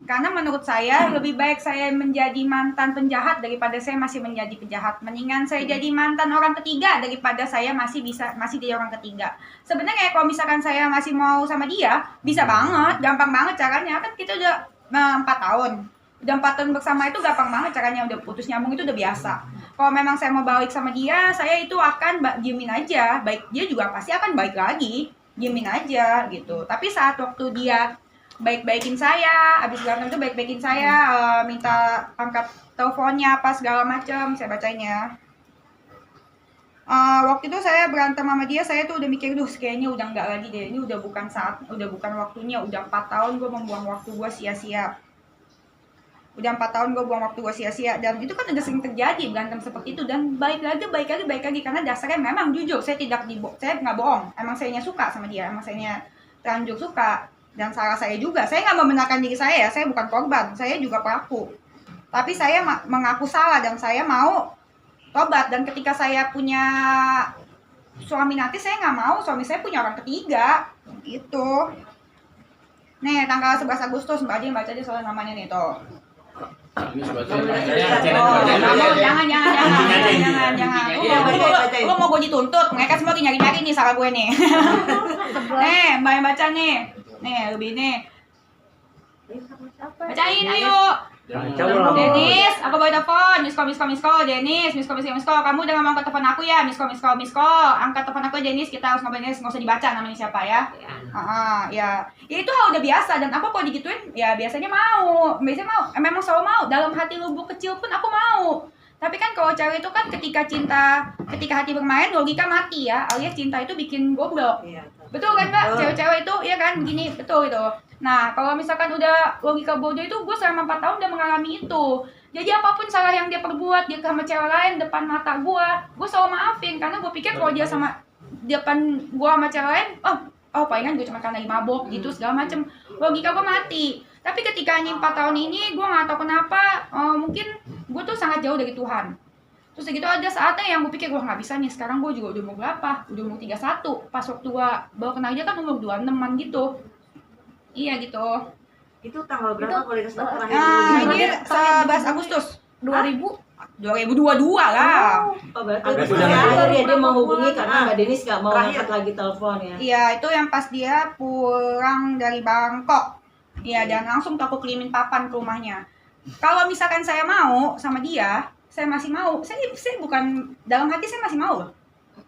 Karena menurut saya lebih baik saya menjadi mantan penjahat daripada saya masih menjadi penjahat. Mendingan saya jadi mantan orang ketiga daripada saya masih jadi orang ketiga. Sebenarnya kalau misalkan saya masih mau sama dia, bisa banget, gampang banget caranya. Kan kita udah 4 tahun. Udah 4 tahun bersama itu gampang banget caranya, udah putus nyambung itu udah biasa. Kalau memang saya mau balik sama dia, saya itu akan diemin aja. Baik, dia juga pasti akan balik lagi. Diemin aja gitu. Tapi saat waktu dia baik-baikin saya, abis berantem itu baik-baikin saya, minta angkat teleponnya apa segala macam, saya bacain ya. Waktu itu saya berantem sama dia, saya tuh udah mikir, duh kayaknya udah enggak lagi deh, ini udah bukan waktunya, udah 4 tahun gue membuang waktu gue sia-sia. Udah 4 tahun gue buang waktu gue sia-sia, dan itu kan udah sering terjadi berantem seperti itu, dan baik lagi, karena dasarnya memang jujur, saya nggak bohong, emang sayanya suka sama dia, emang sayanya terlanjur suka. Dan salah saya juga, saya nggak membenarkan diri saya bukan korban, saya juga pelaku. Tapi saya mengaku salah dan saya mau tobat. Dan ketika saya punya suami nanti, saya nggak mau suami saya punya orang ketiga, gitu. Nih, tanggal 11 Agustus, Mbak Ajeng baca aja soal namanya nih, tuh. Jangan. Lu mau gue dituntut, mereka semua nyari-nyari nih salah gue nih. Nih, Mbak yang baca nih. Nih, lebih nih. Bacain, ayo. Denis, aku bawa telepon. Miss call. Denis, miss call. Kamu udah ngomong ke telepon aku ya? Miss call. Angkat telepon aku, Denis. Kita harus ngobrol. Nggak usah dibaca namanya siapa ya. Ya. Ya itu hal udah biasa. Dan aku kalau digituin, ya biasanya mau. Memang selalu mau. Dalam hati lubuk kecil pun aku mau. Tapi kan kalau cewek itu kan ketika hati bermain, logika mati ya. Alias cinta itu bikin goblok. Betul kan, Mbak? Cewek-cewek itu, iya kan? Begini, betul itu. Nah, kalau misalkan udah logika bodoh itu, gue selama 4 tahun udah mengalami itu. Jadi apapun salah yang dia perbuat, dia sama cewek lain depan mata gue selalu maafin. Karena gue pikir kalau dia sama depan gue sama cewek lain, palingan gue cuma karena lagi mabok gitu, segala macem. Logika gue mati. Tapi ketika ini 4 tahun ini, gue gak tahu kenapa, mungkin gue tuh sangat jauh dari Tuhan. Terus gitu ada saatnya yang gue pikir, gue gak bisa nih, sekarang gue juga udah umur berapa? Udah umur 31. Pas waktu gue baru kenal dia kan umur 26an gitu. Iya gitu. Itu tanggal berapa kalau dikasih tahu terakhir? Ini 11 Agustus 2022 lah. Berarti akhirnya dia mau hubungi karena Mbak Denis gak mau angkat lagi telepon ya? Iya, itu yang pas dia pulang dari Bangkok. Iya, dan langsung aku kirimin papan ke rumahnya. Kalau misalkan saya mau sama dia, saya masih mau. Saya bukan, dalam hati saya masih mau loh.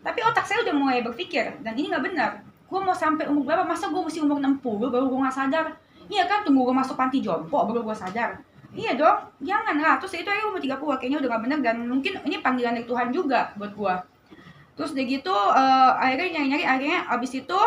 Tapi otak saya udah mulai berpikir, dan ini gak benar. Gue mau sampai umur berapa? Masa gue mesti umur 60 baru gue gak sadar? Iya kan, tunggu gue masuk panti jompo baru gue sadar. Iya dong, jangan lah. Terus itu aja umur 30, kayaknya udah gak benar. Dan mungkin ini panggilan dari Tuhan juga buat gue. Terus udah gitu, akhirnya nyari-nyari. Akhirnya abis itu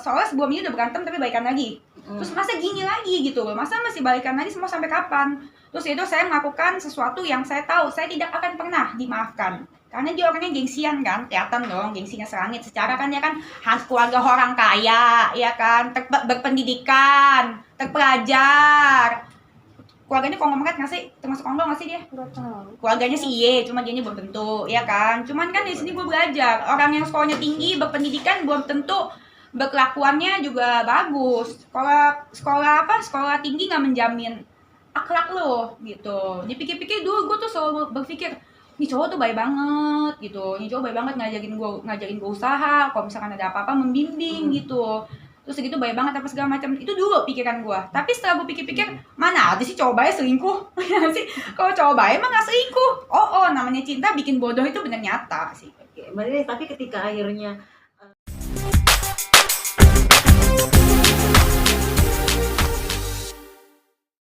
soalnya sebelumnya udah berantem tapi baikan lagi. Terus masa gini lagi gitu loh, masa masih balikan lagi semua sampai kapan? Terus itu saya melakukan sesuatu yang saya tahu saya tidak akan pernah dimaafkan. Karena dia orangnya gengsian kan, kelihatan dong gengsinya serangit. Secara kan dia kan keluarga orang kaya, ya kan, berpendidikan, terpelajar. Keluarganya konglomerat nggak sih? Termasuk konglomerat nggak sih dia? Keluarganya sih iya, cuma dia belum tentu, ya kan? Cuman kan di sini gue belajar, orang yang sekolahnya tinggi, berpendidikan belum tentu berkelakuannya juga bagus. Sekolah tinggi nggak menjamin akhlak lo, gitu. Dipikir-pikir dulu gue tuh selalu berpikir, nih cowok tuh baik banget gitu, nih cowok baik banget ngajarin gue usaha, kalau misalkan ada apa-apa membimbing gitu. Terus segitu baik banget apa segala macam, itu dulu pikiran gue. Tapi setelah gue pikir-pikir, mana ada sih cowok baik selingkuh? sih kalau cowok baik emang nggak selingkuh. Namanya cinta bikin bodoh itu benar nyata sih. Tapi ketika akhirnya